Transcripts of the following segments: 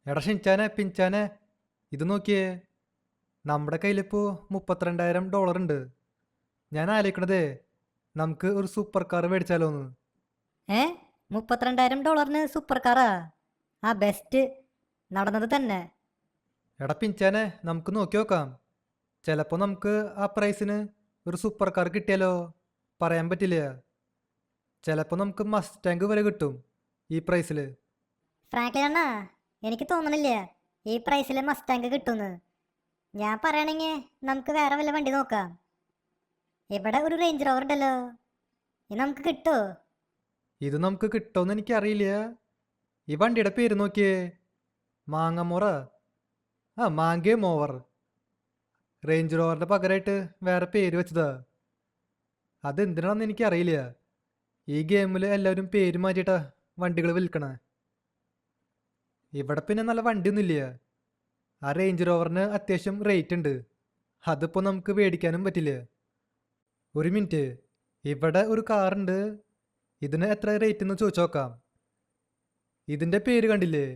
എടാ ഷിൻചാനെ പിൻചാനെ ഇത് നോക്കിയേ. നമ്മുടെ കയ്യിലിപ്പോൾ $32,000 ഉണ്ട്. ഞാൻ ആലോചിക്കണതേ നമുക്ക് ഒരു സൂപ്പർ കാർ മേടിച്ചാലോന്ന്. ഏ $32,000 സൂപ്പർ കാറാ? ആ ബെസ്റ്റ്. നടന്നത് തന്നെ. എടാ പിൻചാനെ നമുക്ക് നോക്കി നോക്കാം. ചിലപ്പോൾ നമുക്ക് ആ പ്രൈസിന് ഒരു സൂപ്പർ കാർ കിട്ടിയാലോ? പറയാൻ പറ്റില്ല. ചിലപ്പോൾ നമുക്ക് മസ്റ്റാങ്ക് വരെ കിട്ടും ഈ പ്രൈസിൽ. ഫ്രാങ്ക്ലിൻ അണ്ണാ, എനിക്ക് തോന്നണില്ല ഈ പ്രൈസിൽ മസ്റ്റാങ്ക് കിട്ടുമെന്ന്. ഞാൻ പറയണെങ്കിൽ നമുക്ക് വേറെ വല്ല വണ്ടി നോക്കാം. ഇവിടെ ഒരു റേഞ്ച് റോവർ ഉണ്ടല്ലോ, ഇത് നമുക്ക് കിട്ടുമോ? ഇത് നമുക്ക് കിട്ടുമെന്ന് എനിക്കറിയില്ല. ഈ വണ്ടിയുടെ പേര് നോക്കിയേ, മാങ്ങമോറ. മാങ്കേ മോവർ. റേഞ്ച് റോവറിൻ്റെ പകരമായിട്ട് വേറെ പേര് വെച്ചതാ. അതെന്തിനാണെന്ന് എനിക്കറിയില്ല. ഈ ഗെയിമിൽ എല്ലാവരും പേര് മാറ്റിയിട്ടാ വണ്ടികൾ വിൽക്കണേ. ഇവിടെ പിന്നെ നല്ല വണ്ടിയൊന്നുമില്ല. ആ റേഞ്ച് റോവറിന് അത്യാവശ്യം റേറ്റ് ഉണ്ട്. അതിപ്പോൾ നമുക്ക് മേടിക്കാനും പറ്റില്ല. ഒരു മിനിറ്റ്, ഇവിടെ ഒരു കാറുണ്ട്. ഇതിന് എത്ര റേറ്റ് എന്ന് ചോദിച്ചു നോക്കാം. ഇതിൻ്റെ പേര് കണ്ടില്ലേ,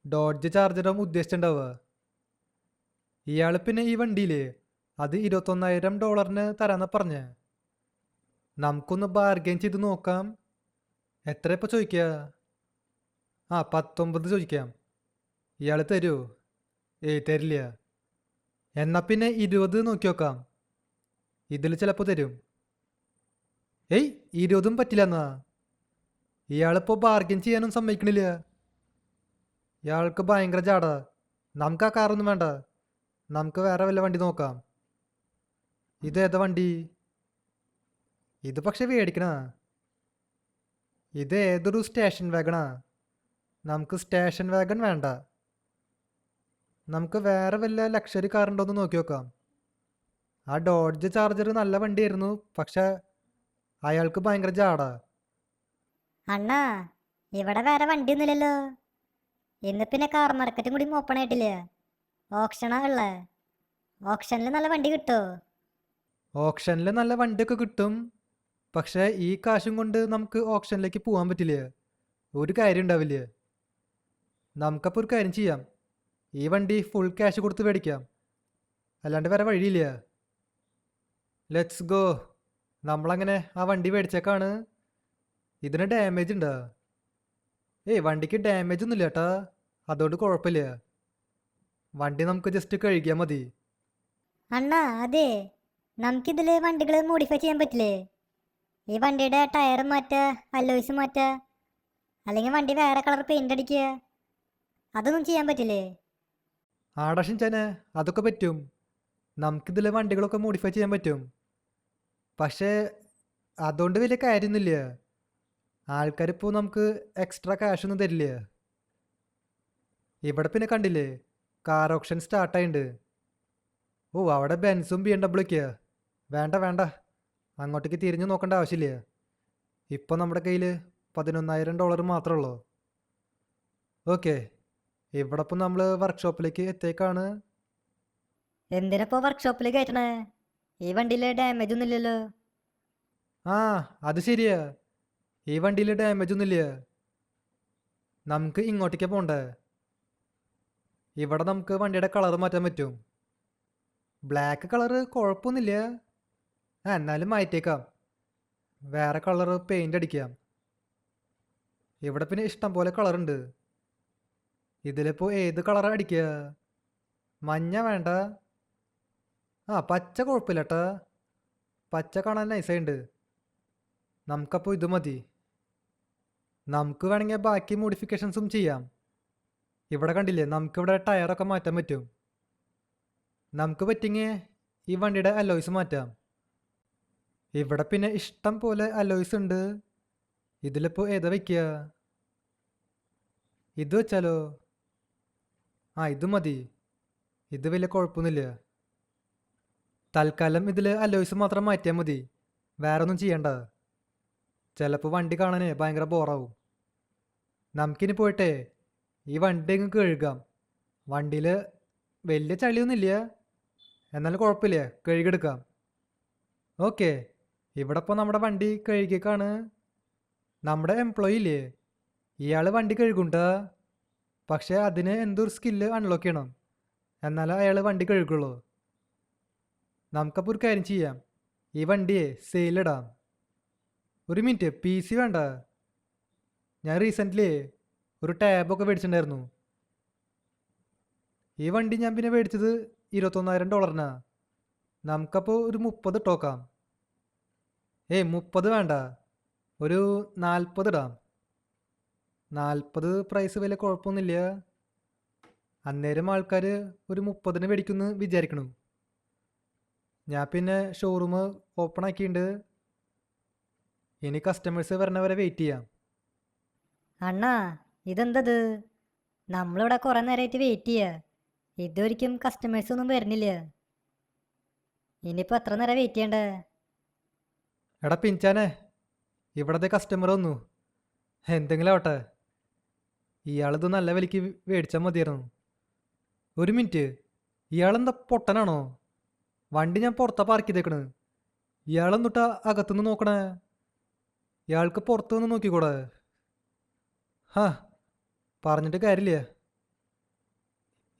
ഡോഡ്ജ് ചാർജറും ഉദ്ദേശിച്ചിട്ടുണ്ടാവുക. ഇയാൾ പിന്നെ ഈ വണ്ടിയില്ലേ അത് $21,000 തരാന്നാ പറഞ്ഞ. നമുക്കൊന്ന് ബാർഗെയിൻ ചെയ്ത് നോക്കാം. എത്ര ഇപ്പോൾ ചോദിക്കുക? 19 ചോദിക്കാം. ഇയാൾ തരുമോ? തരില്ല. എന്നാൽ പിന്നെ 20 നോക്കി നോക്കാം. ഇതിൽ ചിലപ്പോൾ തരും. 20 പറ്റില്ല എന്നാ. ഇയാളിപ്പോൾ ബാർഗെയിൻ ചെയ്യാനും സമ്മതിക്കണില്ല. ഇയാൾക്ക് ഭയങ്കര ജാടാ. നമുക്ക് ആ കാറൊന്നും വേണ്ട, നമുക്ക് വേറെ വല്ല വണ്ടി നോക്കാം. ഇതേതാ വണ്ടി? ഇത് പക്ഷെ മേടിക്കണ. ഇത് ഏതൊരു സ്റ്റേഷൻ വാഗണാ. നമുക്ക് സ്റ്റേഷൻ വാഗൺ വേണ്ട. നമുക്ക് വേറെ വല്ല ലക്ഷറി കാറുണ്ടോയെന്ന് നോക്കി നോക്കാം. ആ ഡോഡ്ജ് ചാർജർ നല്ല വണ്ടിയായിരുന്നു, പക്ഷെ അയാൾക്ക് ഭയങ്കര ജാടാ. അണ്ണാ, ഇവിടെ വേറെ വണ്ടിയൊന്നുമില്ലല്ലോ. ഇന്ന് പിന്നെ കാർ മാർക്കറ്റും കൂടി ഓപ്പൺ ആയിട്ടില്ല. ഓപ്ഷനാ ഉള്ളേ. ഓപ്ഷനിൽ നല്ല വണ്ടി കിട്ടുമോ? ഓപ്ഷനിൽ നല്ല വണ്ടിയൊക്കെ കിട്ടും, പക്ഷേ ഈ കാശും കൊണ്ട് നമുക്ക് ഓപ്ഷനിലേക്ക് പോകാൻ പറ്റില്ല. ഒരു കാര്യം ഉണ്ടാവില്ല. നമുക്കപ്പോൾ ഒരു കാര്യം ചെയ്യാം. ഈ വണ്ടി ഫുൾ ക്യാഷ് കൊടുത്ത് മേടിക്കാം, അല്ലാണ്ട് വേറെ വഴിയില്ല. Let's go. നമ്മളങ്ങനെ ആ വണ്ടി മേടിച്ചേക്കാണ്. ഇതിന് ഡാമേജ് ഉണ്ടോ? വണ്ടിക്ക് ഡാമേജ് ഒന്നുമില്ല ചേട്ടാ, അതുകൊണ്ട് കുഴപ്പമില്ല. വണ്ടി നമുക്ക് ജസ്റ്റ് കഴുകിയാൽ മതി. അണ്ണാ, അതെ, നമുക്കിതിൽ വണ്ടികൾ മോഡിഫൈ ചെയ്യാൻ പറ്റില്ലേ? ഈ വണ്ടിയുടെ ടയർ മാറ്റുക, അലോയ്സ് മാറ്റുക, അല്ലെങ്കിൽ വണ്ടി വേറെ കളർ പെയിന്റ് അടിക്കുക, അതൊന്നും ചെയ്യാൻ പറ്റില്ലേ? ആടഷിൻചാനെ അതൊക്കെ പറ്റും. നമുക്കിതിലെ വണ്ടികളൊക്കെ മോഡിഫൈ ചെയ്യാൻ പറ്റും. പക്ഷേ അതുകൊണ്ട് വലിയ കാര്യമൊന്നുമില്ല. ആൾക്കാരിപ്പോൾ നമുക്ക് എക്സ്ട്രാ ക്യാഷൊന്നും തരില്ല. ഇവിടെ പിന്നെ കണ്ടില്ലേ, കാർ ഓപ്ഷൻ സ്റ്റാർട്ടായിട്ടുണ്ട്. അവിടെ ബെൻസും BMW ഒക്കെയാ. വേണ്ട വേണ്ട, അങ്ങോട്ടേക്ക് തിരിഞ്ഞു നോക്കേണ്ട ആവശ്യമില്ല. ഇപ്പോൾ നമ്മുടെ കയ്യിൽ $11,000 മാത്രമേ ഉള്ളൂ. ഓക്കെ, ഇവിടെ ഇപ്പം നമ്മൾ വർക്ക്ഷോപ്പിലേക്ക് എത്തിയേക്കാണ്. എന്തിനപ്പോ വർക്ക്ഷോപ്പിൽ കയറ്റണേ? ഈ വണ്ടിയിൽ ഡാമേജ് ഒന്നും ഇല്ലല്ലോ. അത് ശരിയാ, ഈ വണ്ടിയിൽ ഡാമേജ് ഒന്നുമില്ല. നമുക്ക് ഇങ്ങോട്ടേക്ക് പോകണ്ടേ. ഇവിടെ നമുക്ക് വണ്ടിയുടെ കളർ മാറ്റാൻ പറ്റും. ബ്ലാക്ക് കളറ് കുഴപ്പമൊന്നുമില്ല, എന്നാലും മാറ്റിയേക്കാം. വേറെ കളർ പെയിൻ്റ് അടിക്കാം. ഇവിടെ പിന്നെ ഇഷ്ടം പോലെ കളറുണ്ട്. ഇതിലിപ്പോൾ ഏത് കളറാണ് അടിക്കുക? മഞ്ഞ വേണ്ട. പച്ച കുഴപ്പമില്ല കേട്ടാ, പച്ച കാണാൻ നൈസായിട്ടുണ്ട്. നമുക്കപ്പോൾ ഇത് മതി. നമുക്ക് വേണമെങ്കിൽ ബാക്കി മോഡിഫിക്കേഷൻസും ചെയ്യാം. ഇവിടെ കണ്ടില്ലേ, നമുക്കിവിടെ ടയറൊക്കെ മാറ്റാൻ പറ്റും. നമുക്ക് പറ്റിയെങ്കിൽ ഈ വണ്ടിയുടെ അലോയ്സ് മാറ്റാം. ഇവിടെ പിന്നെ ഇഷ്ടം പോലെ അലോയ്സ് ഉണ്ട്. ഇതിലിപ്പോൾ ഏതാ വയ്ക്കുക? ഇത് വെച്ചാലോ? ഇത് മതി. ഇത് വലിയ കുഴപ്പമൊന്നുമില്ല. തൽക്കാലം ഇതിൽ അലോയ്സ് മാത്രം മാറ്റിയാൽ മതി, വേറെ ഒന്നും ചെയ്യണ്ട. ചിലപ്പോൾ വണ്ടി കാണാനേ ഭയങ്കര ബോറാവും. നമുക്കിനി പോയിട്ടേ ഈ വണ്ടി അങ്ങ് കഴുകാം. വണ്ടിയിൽ വലിയ ചളിയൊന്നുമില്ല, എന്നാലും കുഴപ്പമില്ല, കഴുകിയെടുക്കാം. ഓക്കെ, ഇവിടെ ഇപ്പോൾ നമ്മുടെ വണ്ടി കഴുകിയേക്കാണ്. നമ്മുടെ എംപ്ലോയി ഇല്ലേ, ഇയാൾ വണ്ടി കഴുകുണ്ടാ, പക്ഷേ അതിന് എന്തൊരു സ്കില്ല് അൺലോക്ക് ചെയ്യണം, എന്നാലേ അയാൾ വണ്ടി കഴുകുള്ളൂ. നമുക്കപ്പോൾ ഒരു കാര്യം ചെയ്യാം, ഈ വണ്ടിയെ സെയിലിടാം. ഒരു മിനിറ്റ്, പി സി വേണ്ട. ഞാൻ റീസെൻ്റ്ലി ഒരു ടാബൊക്കെ മേടിച്ചിട്ടുണ്ടായിരുന്നു. ഈ വണ്ടി ഞാൻ പിന്നെ മേടിച്ചത് $21,000. നമുക്കപ്പോൾ ഒരു 30 ഇട്ടോക്കാം. 30 വേണ്ട, ഒരു 40 ഇടാം. 40 പ്രൈസ് വലിയ കുഴപ്പമൊന്നുമില്ല. അന്നേരം ആൾക്കാർ ഒരു 30-ന് മേടിക്കുമെന്ന് വിചാരിക്കണം. ഞാൻ പിന്നെ ഷോറൂം ഓപ്പൺ ആക്കിയിട്ടുണ്ട്. ഇനി കസ്റ്റമേഴ്സ് വരണവരെ വെയിറ്റ് ചെയ്യാം. അണ്ണാ, ഇതെന്തത്? നമ്മളിവിടെ കുറേ നേരമായിട്ട് വെയിറ്റ് ചെയ്യുക, ഇതൊരിക്കും കസ്റ്റമേഴ്സ് ഒന്നും വരുന്നില്ല. ഇനിയിപ്പോൾ എത്ര നേരം വെയിറ്റ് ചെയ്യണ്ടേ? എടാ പിഞ്ചാനെ, ഇവിടത്തെ കസ്റ്റമർ വന്നു. എന്തെങ്കിലും ആവട്ടെ, ഇയാളിത് നല്ല വിലയ്ക്ക് മേടിച്ചാൽ മതിയായിരുന്നു. ഒരു മിനിറ്റ്, ഇയാളെന്താ പൊട്ടനാണോ? വണ്ടി ഞാൻ പുറത്താ പാർക്ക് ചെയ്തേക്കണ്. ഇയാളെന്നിട്ടാ അകത്തുനിന്ന് നോക്കണേ? ഇയാൾക്ക് പുറത്തു നിന്ന് നോക്കിക്കൂടെ? ഹാ, പറഞ്ഞിട്ട് കാര്യമില്ല.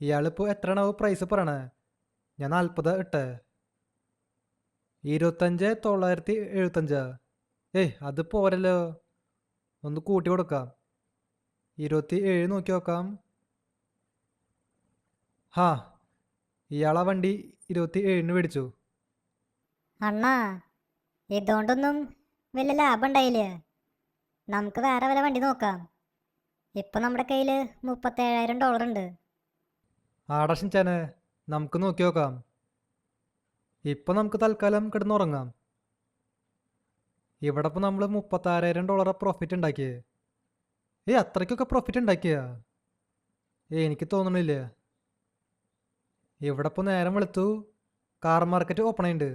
ഇയാളിപ്പോൾ എത്രയാണോ പ്രൈസ് പറയണേ? ഞാൻ 40 ഇട്ടേ. 25,975. അത് പോരല്ലോ, ഒന്ന് കൂട്ടി കൊടുക്കാം. 27 നോക്കി നോക്കാം. ഹാ, ഇയാളാ വണ്ടി 27-ന് മേടിച്ചു. അണ്ണാ, ഇതുകൊണ്ടൊന്നും വലിയ ലാഭം ഉണ്ടായില്ല. നമുക്ക് വേറെ വല്ല വണ്ടി നോക്കാം. ഇപ്പം നമ്മുടെ കയ്യിൽ $37,000 ഉണ്ട്. ആടശിച്ചാനെ, നമുക്ക് നോക്കി നോക്കാം. ഇപ്പം നമുക്ക് തൽക്കാലം കിടന്നുറങ്ങാം. ഇവിടെ ഇപ്പോൾ നമ്മൾ $36,000 പ്രോഫിറ്റ് ഉണ്ടാക്കിയേ. അത്രയ്ക്കൊക്കെ പ്രോഫിറ്റ് ഉണ്ടാക്കിയ? എനിക്ക് തോന്നണില്ല. ഇവിടെ ഇപ്പോൾ നേരം വെളുത്തു, കാർ മാർക്കറ്റ് ഓപ്പൺ ആയിട്ടുണ്ട്.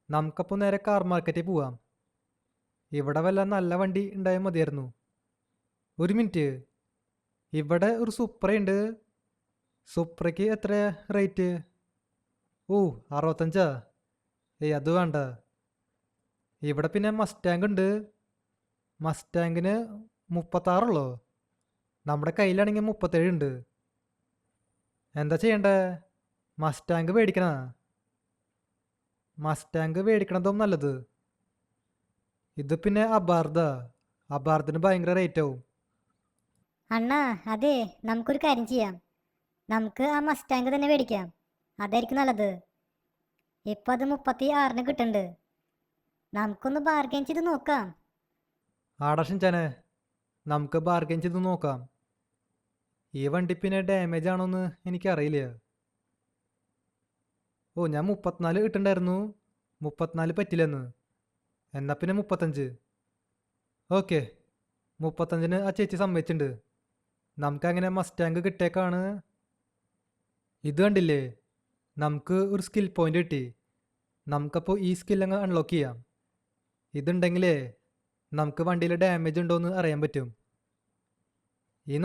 നമുക്കപ്പോൾ നേരെ കാർ മാർക്കറ്റിൽ പോവാം. ഇവിടെ വല്ല നല്ല വണ്ടി ഉണ്ടായാൽ മതിയായിരുന്നു. ഒരു മിനിറ്റ്, ഇവിടെ ഒരു സുപ്രയുണ്ട്. സുപ്രയ്ക്ക് എത്ര റേറ്റ്? 65. അത് വേണ്ട. ഇവിടെ പിന്നെ മസ്റ്റാങ് ഉണ്ട്. മസ്റ്റാങ്ങിന് 36 ഉള്ളൂ. നമ്മുടെ കയ്യിലാണെങ്കിൽ 37 ഉണ്ട്. എന്താ ചെയ്യണ്ടേ? മസ്റ്റാങ് മേടിക്കണ? മസ്റ്റാങ് മേടിക്കണതും നല്ലത്. ഇത് പിന്നെ അബാർദിന് ഭയങ്കര റേറ്റ് ആവും. അണ്ണാ, അതെ, നമുക്കൊരു കാര്യം ചെയ്യാം. നമുക്ക് ആ മസ്റ്റാങ്ക് തന്നെ മേടിക്കാം, അതായിരിക്കും നല്ലത്. ഇപ്പം അത് 36-ന് കിട്ടുന്നുണ്ട്. നമുക്കൊന്ന് ബാർഗൈൻ ചെയ്ത് നോക്കാം. ആടശിച്ചാനെ, നമുക്ക് ബാർഗൈൻ ചെയ്ത് നോക്കാം. ഈ വണ്ടി പിന്നെ ഡാമേജ് ആണോന്ന് എനിക്കറിയില്ല. ഞാൻ 34 ഇട്ടുണ്ടായിരുന്നു. 34 പറ്റില്ലെന്ന്. എന്നാൽ പിന്നെ 35. ഓക്കെ, 35-ന് ആ ചേച്ചി സമ്മതിച്ചിട്ടുണ്ട്. നമുക്കങ്ങനെ മസ്റ്റാങ്ക് കിട്ടിയേക്കാണ്. ഇത് കണ്ടില്ലേ, നമുക്ക് ഒരു സ്കിൽ പോയിന്റ് കിട്ടി. നമുക്കപ്പോൾ ഈ സ്കില്ലങ്ങ് അൺലോക്ക് ചെയ്യാം. ഇതുണ്ടെങ്കിലേ നമുക്ക് വണ്ടിയിൽ ഡാമേജ് ഉണ്ടോയെന്ന് അറിയാൻ പറ്റും.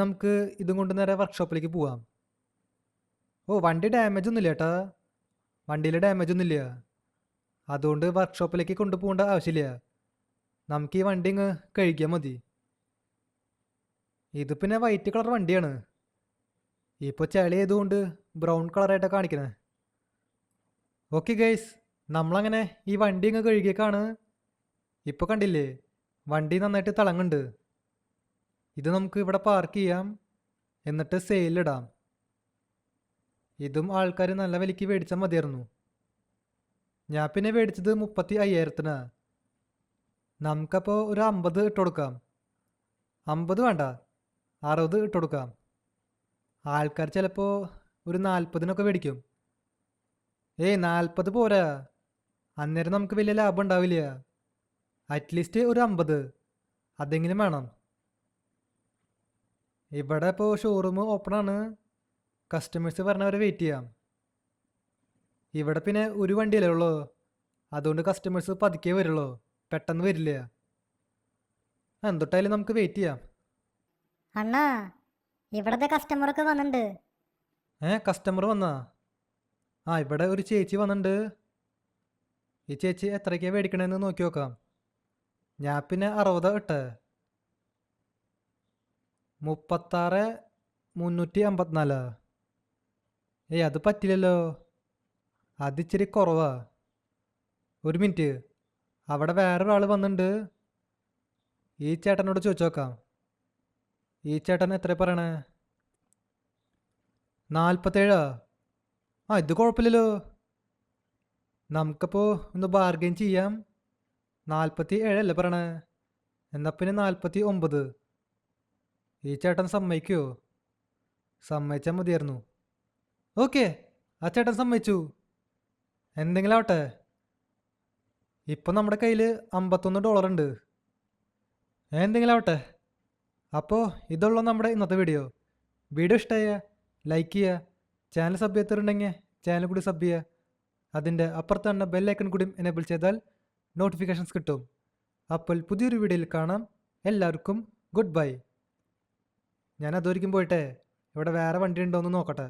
നമുക്ക് ഇതും കൊണ്ട് നേരെ വർക്ക്ഷോപ്പിലേക്ക് പോവാം. വണ്ടി ഡാമേജ് ഒന്നുമില്ല ഏട്ടാ, വണ്ടിയിൽ ഡാമേജ് ഒന്നുമില്ല. അതുകൊണ്ട് വർക്ക്ഷോപ്പിലേക്ക് കൊണ്ടുപോകേണ്ട ആവശ്യമില്ല. നമുക്ക് ഈ വണ്ടി ഇങ്ങ് കഴുകിയാൽ മതി. ഇത് പിന്നെ വൈറ്റ് കളർ വണ്ടിയാണ്. ഇപ്പോൾ ചളി ആയതുകൊണ്ട് ബ്രൗൺ കളറായിട്ടാണ് കാണിക്കണേ. ഓക്കെ ഗൈസ്, നമ്മളങ്ങനെ ഈ വണ്ടി ഇങ്ങ് കഴുകിയേക്കാണ്. ഇപ്പോൾ കണ്ടില്ലേ, വണ്ടി നന്നായിട്ട് തിളങ്ങുന്നുണ്ട്. ഇത് നമുക്ക് ഇവിടെ പാർക്ക് ചെയ്യാം, എന്നിട്ട് സെയിലിടാം. ഇതും ആൾക്കാർ നല്ല വിലയ്ക്ക് മേടിച്ചാൽ മതിയായിരുന്നു. ഞാൻ പിന്നെ മേടിച്ചത് 35,000-ന്. നമുക്കപ്പോൾ ഒരു 50 ഇട്ട് കൊടുക്കാം. 50 വേണ്ട, 60 ഇട്ട് കൊടുക്കാം. ആൾക്കാർ ചിലപ്പോൾ ഒരു 40-നൊക്കെ മേടിക്കും. 40 പോരാ, അന്നേരം നമുക്ക് വലിയ ലാഭം ഉണ്ടാവില്ല. അറ്റ്ലീസ്റ്റ് ഒരു 50 അതെങ്കിലും വേണം. ഇവിടെ ഇപ്പോൾ ഷോറൂം ഓപ്പണാണ്. കസ്റ്റമേഴ്സ് പറഞ്ഞവരെ വെയിറ്റ് ചെയ്യാം. ഇവിടെ പിന്നെ ഒരു വണ്ടിയല്ലേ ഉള്ളൂ, അതുകൊണ്ട് കസ്റ്റമേഴ്സ് പതുക്കെ വരുള്ളൂ, പെട്ടെന്ന് വരില്ല. എന്തൊട്ടായാലും നമുക്ക് വെയിറ്റ് ചെയ്യാം. അണ്ണാ, ഇവിടത്തെ കസ്റ്റമറൊക്കെ വന്നിട്ടുണ്ട്. കസ്റ്റമർ വന്നാ? ഇവിടെ ഒരു ചേച്ചി വന്നിട്ടുണ്ട്. ഈ ചേച്ചി എത്രയ്ക്കാണ് മേടിക്കണമെന്ന് നോക്കി നോക്കാം. ഞാൻ പിന്നെ 60 ഇട്ടേ. 36,354. ഏയ് അത് പറ്റില്ലല്ലോ, അതിച്ചിരി കുറവാ. ഒരു മിനിറ്റ്, അവിടെ വേറൊരാൾ വന്നിട്ടുണ്ട്. ഈ ചേട്ടനോട് ചോദിച്ചു നോക്കാം. ഈ ചേട്ടൻ എത്ര പറയണേ? 47. ആ ഇത് കുഴപ്പമില്ലല്ലോ, നമുക്കപ്പോൾ ഒന്ന് ബാർഗെയിൻ ചെയ്യാം. 47 അല്ലേ പറയണേ? എന്നാ പിന്നെ 49. ഈ ചേട്ടൻ സമ്മതിക്കുമോ? സമ്മതിച്ചാൽ മതിയായിരുന്നു. ഓക്കെ, ആ ചേട്ടൻ സമ്മതിച്ചു. എന്തെങ്കിലും ആവട്ടെ, ഇപ്പം നമ്മുടെ കയ്യിൽ $51 ഉണ്ട്. എന്തെങ്കിലും ആവട്ടെ. അപ്പോൾ ഇതുള്ള നമ്മുടെ ഇന്നത്തെ വീഡിയോ ഇഷ്ടമായ ലൈക്ക് ചെയ്യുക, ചാനൽ സബ് ചെയ്തിട്ടുണ്ടെങ്കിൽ ചാനൽ കൂടി സബ് ചെയ്യുക. അതിൻ്റെ അപ്പുറത്ത് തന്നെ ബെല്ലൈക്കൺ കൂടി എനേബിൾ ചെയ്താൽ നോട്ടിഫിക്കേഷൻസ് കിട്ടും. അപ്പോൾ പുതിയൊരു വീഡിയോയിൽ കാണാം. എല്ലാവർക്കും ഗുഡ് ബൈ. ഞാൻ അതൊരിക്കും പോയിട്ടെ ഇവിടെ വേറെ വണ്ടി ഉണ്ടോ എന്ന് നോക്കട്ടെ.